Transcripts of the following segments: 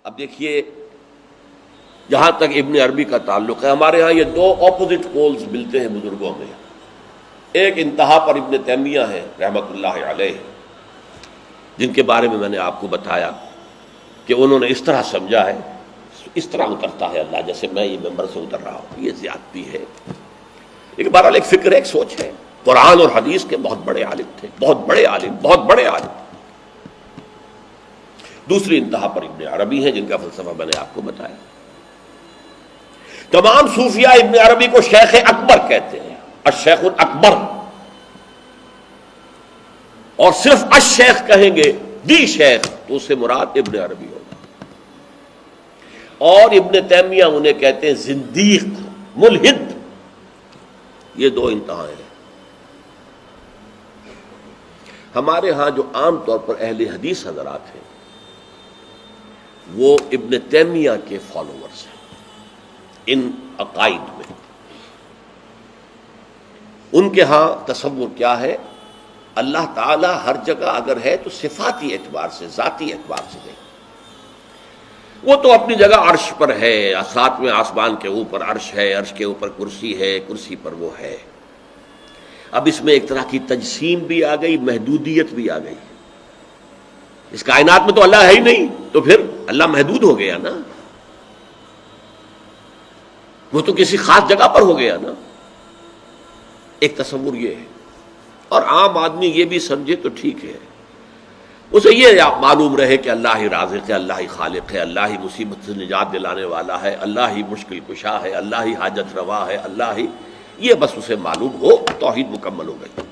اب دیکھیے جہاں تک ابن عربی کا تعلق ہے، ہمارے ہاں یہ دو اپوزٹ پولز ملتے ہیں بزرگوں میں. ایک انتہا پر ابن تیمیہ ہے رحمۃ اللہ علیہ، جن کے بارے میں نے آپ کو بتایا کہ انہوں نے اس طرح سمجھا ہے، اس طرح اترتا ہے اللہ جیسے میں یہ ممبر سے اتر رہا ہوں، یہ زیادتی ہے. ایک بہرحال ایک فکر ہے، ایک سوچ ہے. قرآن اور حدیث کے بہت بڑے عالم تھے، بہت بڑے عالم، بہت بڑے عالم. دوسری انتہا پر ابن عربی ہیں جن کا فلسفہ میں نے آپ کو بتایا. تمام صوفیاء ابن عربی کو شیخ اکبر کہتے ہیں، الشیخ الاکبر، اور صرف الشیخ کہیں گے، دی شیخ، تو اس سے مراد ابن عربی ہوگا. اور ابن تیمیہ انہیں کہتے ہیں زندیق، ملحد. یہ دو انتہائیں ہیں. ہمارے ہاں جو عام طور پر اہل حدیث حضرات ہیں وہ ابن تیمیہ کے فالوورز ہیں ان عقائد میں. ان کے ہاں تصور کیا ہے؟ اللہ تعالی ہر جگہ اگر ہے تو صفاتی اعتبار سے، ذاتی اعتبار سے نہیں. وہ تو اپنی جگہ عرش پر ہے، ساتویں آسمان کے اوپر عرش ہے، عرش کے اوپر کرسی ہے، کرسی پر وہ ہے. اب اس میں ایک طرح کی تجسیم بھی آ گئی، محدودیت بھی آ گئی. اس کائنات میں تو اللہ ہے ہی نہیں، تو پھر اللہ محدود ہو گیا نا، وہ تو کسی خاص جگہ پر ہو گیا نا. ایک تصور یہ ہے. اور عام آدمی یہ بھی سمجھے تو ٹھیک ہے، اسے یہ معلوم رہے کہ اللہ ہی رازق ہے، اللہ ہی خالق ہے، اللہ ہی مصیبت سے نجات دلانے والا ہے، اللہ ہی مشکل کشا ہے، اللہ ہی حاجت روا ہے، اللہ ہی، یہ بس اسے معلوم ہو، توحید مکمل ہو گئی.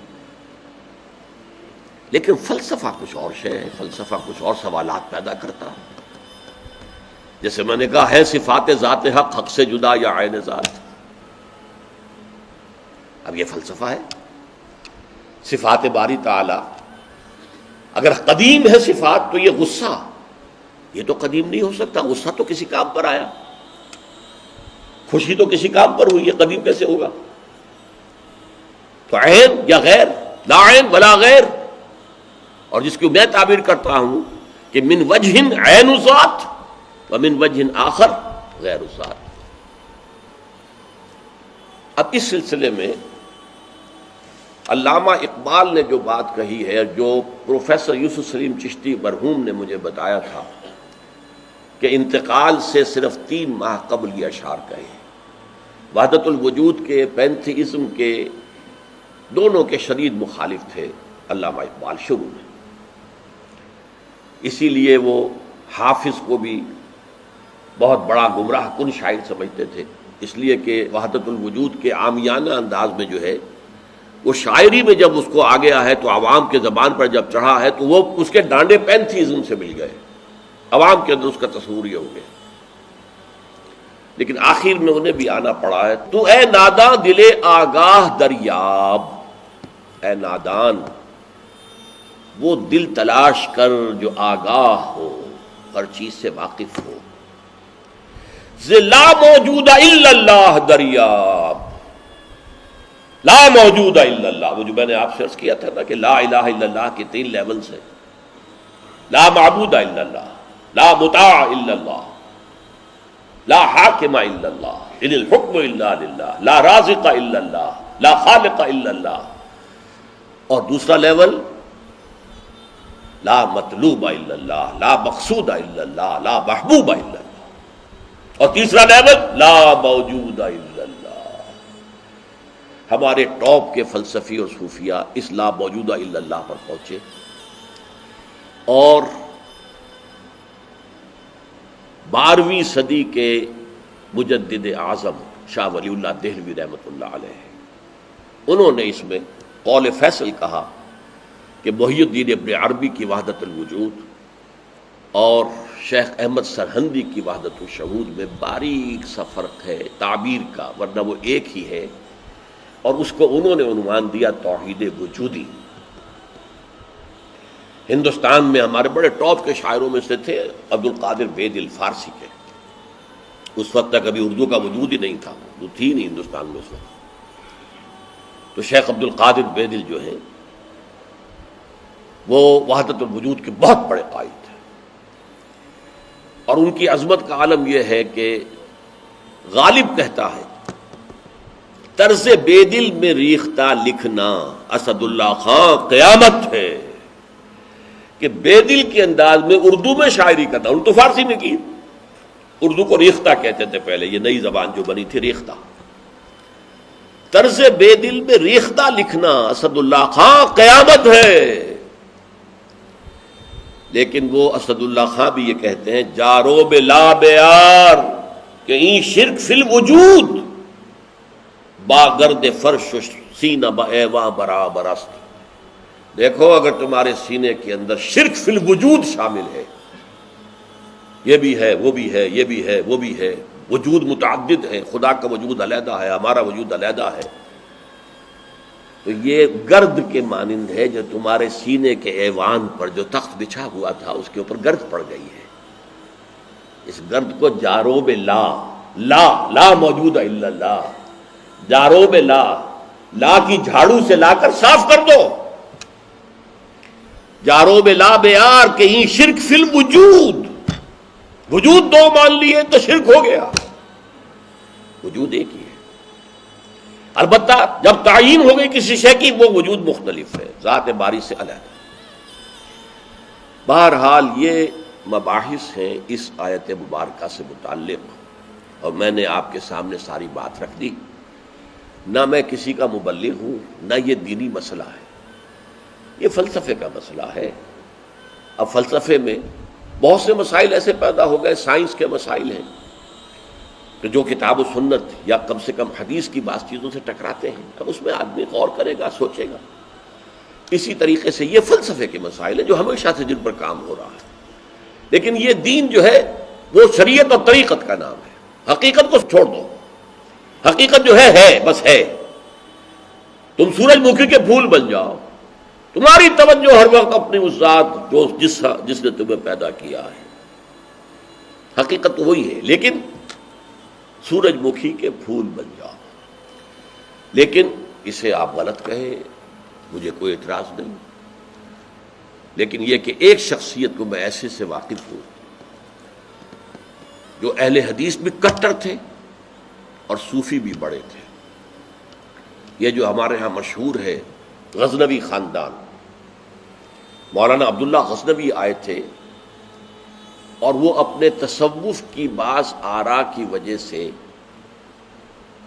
لیکن فلسفہ کچھ اور شے ہے، فلسفہ کچھ اور سوالات پیدا کرتا ہے. جیسے میں نے کہا ہے صفات ذات حق حق سے جدا یا عین ذات. اب یہ فلسفہ ہے. صفات باری تعالی اگر قدیم ہے صفات تو یہ غصہ، یہ تو قدیم نہیں ہو سکتا. غصہ تو کسی کام پر آیا، خوشی تو کسی کام پر ہوئی، یہ قدیم کیسے ہوگا؟ تو عین یا غیر، لا عین ولا غیر. اور جس کو میں تعبیر کرتا ہوں کہ من وجہ عین ذات ومن وجہ آخر غیر ذات. اب اس سلسلے میں علامہ اقبال نے جو بات کہی ہے، جو پروفیسر یوسف سلیم چشتی مرحوم نے مجھے بتایا تھا کہ انتقال سے صرف 3 ماہ قبل یہ اشعار کہے. وحدت الوجود کے، پینتھیزم کے، دونوں کے شدید مخالف تھے علامہ اقبال شروع میں. اسی لیے وہ حافظ کو بھی بہت بڑا گمراہ کن شاعر سمجھتے تھے، اس لیے کہ وحدت الوجود کے عامیانہ انداز میں جو ہے وہ شاعری میں جب اس کو آ گیا ہے تو عوام کے زبان پر جب چڑھا ہے تو وہ اس کے ڈانڈے پینتھیزم سے مل گئے، عوام کے اندر اس کا تصور یہ ہو گیا. لیکن آخر میں انہیں بھی آنا پڑا ہے. تو اے ناداں دل آگاہ دریاب، اے نادان وہ دل تلاش کر جو آگاہ ہو، ہر چیز سے واقف ہو. لا موجود الا اللہ دریاب، لا موجود الا اللہ. وہ جو میں نے آپ سے عرض کیا تھا نا کہ لا الہ الا اللہ کے 3 لیولز ہیں. لا معبود الا اللہ، لا مطاع الا اللہ، لا حاکم الا اللہ، ان الحکم الا للہ، لا رازق الا اللہ، لا خالق الا اللہ. اور دوسرا لیول لا مطلوب الا اللہ، لا مقصود الا اللہ، لا محبوب الا اللہ. اور تیسرا لیول لا موجود الا اللہ. ہمارے ٹاپ کے فلسفی اور صوفیاء اس لا موجودہ الا اللہ پر پہنچے. اور 12ویں صدی کے مجدد اعظم شاہ ولی اللہ دہلوی رحمۃ اللہ علیہ، انہوں نے اس میں قول فیصل کہا کہ محی الدین ابن عربی کی وحدت الوجود اور شیخ احمد سرہندی کی وحدت الشہود میں باریک سا فرق ہے تعبیر کا، ورنہ وہ ایک ہی ہے. اور اس کو انہوں نے عنوان دیا توحید وجودی. ہندوستان میں ہمارے بڑے ٹاپ کے شاعروں میں سے تھے عبد القادر بید الفارسی کے. اس وقت تک ابھی اردو کا وجود ہی نہیں تھا، اردو تھی نہیں ہندوستان میں اس وقت. تو شیخ عبد القادر بیدل جو ہیں وہ وحدت الوجود کے بہت بڑے قائد تھے. اور ان کی عظمت کا عالم یہ ہے کہ غالب کہتا ہے طرز بے دل میں ریختہ لکھنا اسد اللہ خان قیامت ہے، کہ بے دل کے انداز میں اردو میں شاعری کرتا، ان تو فارسی میں کی، اردو کو ریختہ کہتے تھے پہلے، یہ نئی زبان جو بنی تھی ریختہ، طرز بے دل میں ریختہ لکھنا اسد اللہ خان قیامت ہے۔ لیکن وہ اسد اللہ خان بھی یہ کہتے ہیں جارو بلا بیار کہ این شرک فی الوجود با گرد فرش سینہ با ایواں برابر است۔ دیکھو اگر تمہارے سینے کے اندر شرک فی الوجود شامل ہے، یہ بھی ہے وہ بھی ہے یہ بھی ہے وہ بھی ہے، وجود متعدد ہے، خدا کا وجود علیحدہ ہے، ہمارا وجود علیحدہ ہے، تو یہ گرد کے مانند ہے جو تمہارے سینے کے ایوان پر جو تخت بچھا ہوا تھا اس کے اوپر گرد پڑ گئی ہے۔ اس گرد کو جاروب لا، لا موجود ہے الا اللہ، جاروب لا کی جھاڑو سے لا کر صاف کر دو، جاروب لا بیار کہ یہ شرک فی الوجود، وجود دو مان لیے تو شرک ہو گیا، وجود ایک ہی ہے۔ البتہ جب تعین ہو گئی کسی شے کی وہ وجود مختلف ہے، ذات باری سے علیحدہ۔ بہرحال یہ مباحث ہیں اس آیت مبارکہ سے متعلق، اور میں نے آپ کے سامنے ساری بات رکھ دی۔ نہ میں کسی کا مبلغ ہوں، نہ یہ دینی مسئلہ ہے، یہ فلسفے کا مسئلہ ہے۔ اب فلسفے میں بہت سے مسائل ایسے پیدا ہو گئے، سائنس کے مسائل ہیں کہ جو کتاب و سنت یا کم سے کم حدیث کی بعض چیزوں سے ٹکراتے ہیں، اب اس میں آدمی غور کرے گا، سوچے گا۔ اسی طریقے سے یہ فلسفے کے مسائل ہیں جو ہمیشہ سے جن پر کام ہو رہا ہے، لیکن یہ دین جو ہے وہ شریعت اور طریقت کا نام ہے۔ حقیقت کو چھوڑ دو، حقیقت جو ہے بس ہے۔ تم سورج مکھی کے پھول بن جاؤ، تمہاری توجہ ہر وقت اپنی اس ذات جو جس نے تمہیں پیدا کیا ہے، حقیقت تو وہی ہے، لیکن سورج مکھی کے پھول بن جاؤ۔ لیکن اسے آپ غلط کہیں، مجھے کوئی اعتراض نہیں، لیکن یہ کہ ایک شخصیت کو میں ایسے سے واقف ہوں جو اہل حدیث بھی کٹر تھے اور صوفی بھی بڑے تھے۔ یہ جو ہمارے ہاں مشہور ہے غزنوی خاندان، مولانا عبداللہ غزنوی آئے تھے اور وہ اپنے تصوف کی بعض آراء کی وجہ سے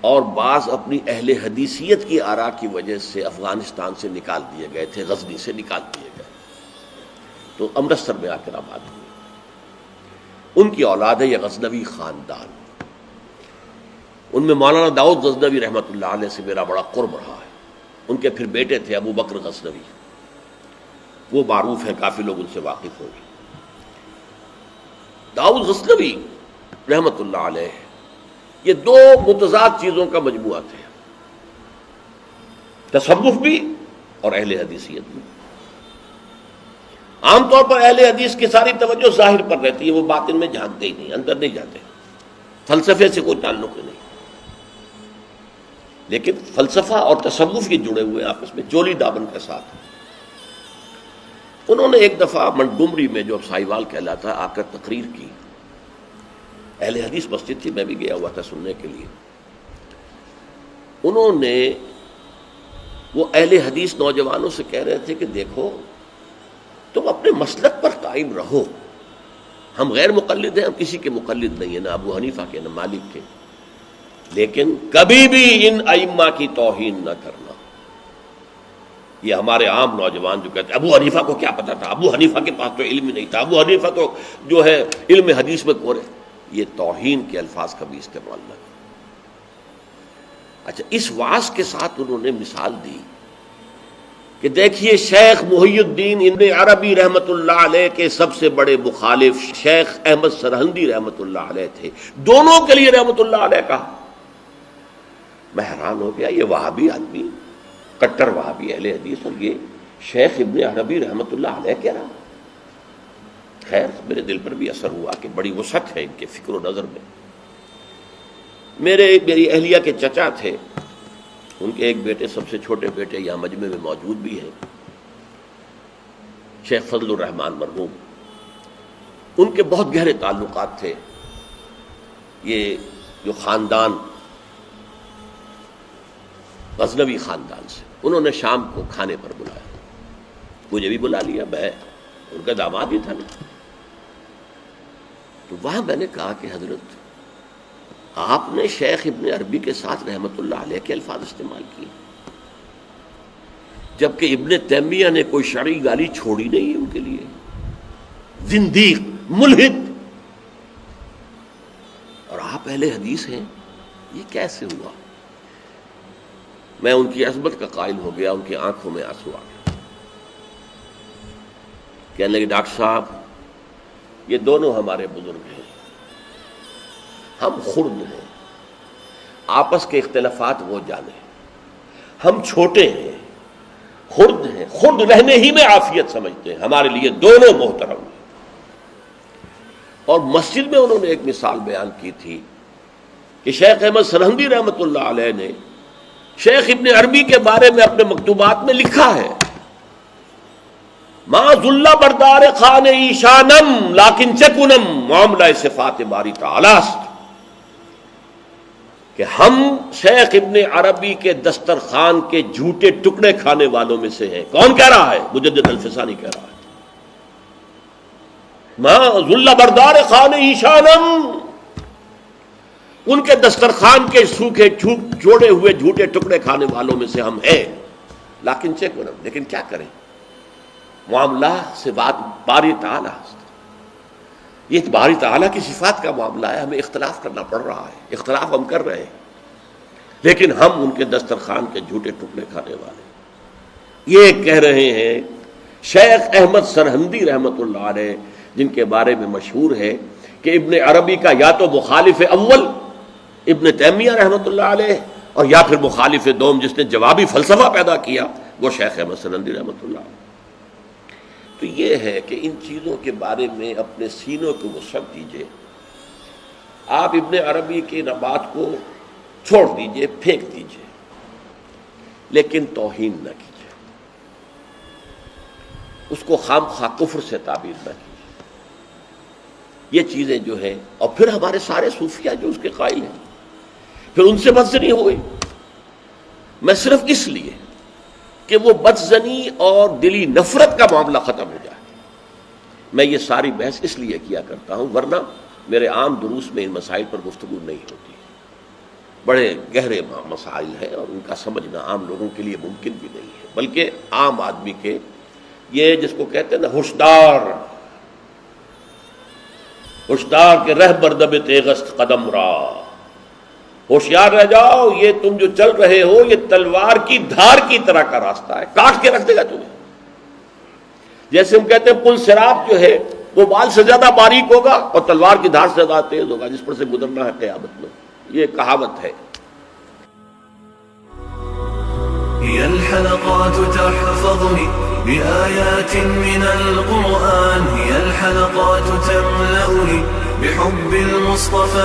اور بعض اپنی اہل حدیثیت کی آراء کی وجہ سے افغانستان سے نکال دیے گئے تھے، غزنی سے نکال دیے گئے، تو امرتسر میں آ کر آباد ہوئے۔ ان کی اولاد ہے یہ غزنوی خاندان۔ ان میں مولانا داؤد غزنوی رحمۃ اللہ علیہ سے میرا بڑا قرب رہا ہے۔ ان کے پھر بیٹے تھے ابو بکر غزنوی، وہ معروف ہیں، کافی لوگ ان سے واقف ہوں گے۔ داؤد غزنوی رحمۃ اللہ علیہ یہ دو متضاد چیزوں کا مجموعہ تھے، تصوف بھی اور اہل حدیثیت بھی۔ عام طور پر اہل حدیث کی ساری توجہ ظاہر پر رہتی ہے، وہ باطن میں جھانکتے ہی نہیں، اندر نہیں جاتے، فلسفے سے کوئی تعلق ہی نہیں۔ لیکن فلسفہ اور تصوف یہ جڑے ہوئے آپس میں چولی دامن کے ساتھ۔ انہوں نے ایک دفعہ منٹگمری میں جو اب سائیوال کہلاتا ہے آ کر تقریر کی، اہل حدیث مسجد تھی، میں بھی گیا ہوا تھا سننے کے لیے۔ انہوں نے وہ اہل حدیث نوجوانوں سے کہہ رہے تھے کہ دیکھو تم اپنے مسلک پر قائم رہو، ہم غیر مقلد ہیں، ہم کسی کے مقلد نہیں ہیں، نہ ابو حنیفہ کے نہ مالک کے، لیکن کبھی بھی ان ائمہ کی توہین نہ کرنا۔ یہ ہمارے عام نوجوان جو کہتے ہیں ابو حنیفہ کو کیا پتا تھا، ابو حنیفہ کے پاس تو علم ہی نہیں تھا، ابو حنیفہ تو جو ہے علم حدیث میں کورے، یہ توہین کے الفاظ کا بھی استعمال نہ کریں۔ اچھا، اس واعظ کے ساتھ انہوں نے مثال دی کہ دیکھیے شیخ محی الدین ابن عربی رحمۃ اللہ علیہ کے سب سے بڑے مخالف شیخ احمد سرہندی رحمۃ اللہ علیہ تھے، دونوں کے لیے رحمۃ اللہ علیہ کہا۔ میں حیران ہو گیا، یہ وہابی آدمی، کٹر وہابی اہل حدیث، اور یہ شیخ ابن عربی رحمۃ اللہ علیہ کہہ رہا۔ خیر میرے دل پر بھی اثر ہوا کہ بڑی وسعت ہے ان کے فکر و نظر میں۔ میری اہلیہ کے چچا تھے، ان کے ایک بیٹے، سب سے چھوٹے بیٹے یہاں مجمع میں موجود بھی ہیں، شیخ فضل الرحمان مرحوم۔ ان کے بہت گہرے تعلقات تھے یہ جو خاندان غزنوی خاندان سے. انہوں نے شام کو کھانے پر بلایا، مجھے بھی بلا لیا، میں ان کا داماد ہی تھا نا. تو وہاں میں نے کہا کہ حضرت آپ نے شیخ ابن عربی کے ساتھ رحمت اللہ علیہ کے الفاظ استعمال کیے، جبکہ ابن تیمیہ نے کوئی شرعی گالی چھوڑی نہیں ان کے لیے. زندیق، ملحد، اور آپ اہل حدیث ہیں، یہ کیسے ہوا؟ میں ان کی عظمت کا قائل ہو گیا، ان کی آنکھوں میں آنسو آ گیا. کہنے لگے ڈاکٹر صاحب یہ دونوں ہمارے بزرگ ہیں، ہم خرد ہیں، آپس کے اختلافات وہ جانے، ہم چھوٹے ہیں، خرد ہیں، خرد رہنے ہی میں عافیت سمجھتے ہیں، ہمارے لیے دونوں محترم ہیں. اور مسجد میں انہوں نے ایک مثال بیان کی تھی کہ شیخ احمد سرہندی رحمۃ اللہ علیہ نے شیخ ابن عربی کے بارے میں اپنے مکتوبات میں لکھا ہے، ما ذل بردار خان ایشانم لیکن چکنم معاملہ صفات باری تعالی است، کہ ہم شیخ ابن عربی کے دسترخوان کے جھوٹے ٹکڑے کھانے والوں میں سے ہیں. کون کہہ رہا ہے؟ مجدد الفسانی کہہ رہا ہے. ما ذل بردار خان ایشانم، ان کے دسترخوان کے سوکھے جوڑے ہوئے جھوٹے ٹکڑے کھانے والوں میں سے ہم ہیں. لیکن چکنم، لیکن کیا کریں، معاملہ سے بات باری تعالی، یہ باری تعالیٰ کی صفات کا معاملہ ہے، ہمیں اختلاف کرنا پڑ رہا ہے، اختلاف ہم کر رہے ہیں، لیکن ہم ان کے دسترخوان کے جھوٹے ٹکڑے کھانے والے. یہ کہہ رہے ہیں شیخ احمد سرہندی رحمۃ اللہ علیہ، جن کے بارے میں مشہور ہے کہ ابن عربی کا یا تو مخالف اول ابن تیمیہ رحمۃ اللہ علیہ، اور یا پھر مخالف دوم جس نے جوابی فلسفہ پیدا کیا، وہ شیخ احمد سرہندی رحمۃ اللہ علیہ. تو یہ ہے کہ ان چیزوں کے بارے میں اپنے سینوں کو وسعت دیجئے. آپ ابن عربی کی بات کو چھوڑ دیجئے، پھینک دیجئے، لیکن توہین نہ کیجئے، اس کو خام خواہ کفر سے تعبیر نہ کیجئے. یہ چیزیں جو ہیں، اور پھر ہمارے سارے صوفیہ جو اس کے قائل ہیں، پھر ان سے بدزنی ہو گئی. میں صرف اس لیے کہ وہ بدزنی اور دلی نفرت کا معاملہ ختم ہو جائے، میں یہ ساری بحث اس لیے کیا کرتا ہوں، ورنہ میرے عام دروس میں ان مسائل پر گفتگو نہیں ہوتی. بڑے گہرے مسائل ہیں اور ان کا سمجھنا عام لوگوں کے لیے ممکن بھی نہیں ہے، بلکہ عام آدمی کے، یہ جس کو کہتے ہیں نا ہوشدار کے رہ بردب تیغست قدم را، ہوشیار رہ جاؤ، یہ تم جو چل رہے ہو یہ تلوار کی دھار کی طرح کا راستہ ہے، کاٹ کے رکھ دے گا تمہیں. جیسے ہم کہتے ہیں پل صراط جو ہے وہ بال سے زیادہ باریک ہوگا اور تلوار کی دھار سے زیادہ تیز ہوگا، جس پر سے گزرنا ہے قیامت میں. یہ کہاوت ہے. هي الحلقات تحفظني بآيات من القرآن، هي الحلقات تملأني بحب المصطفى.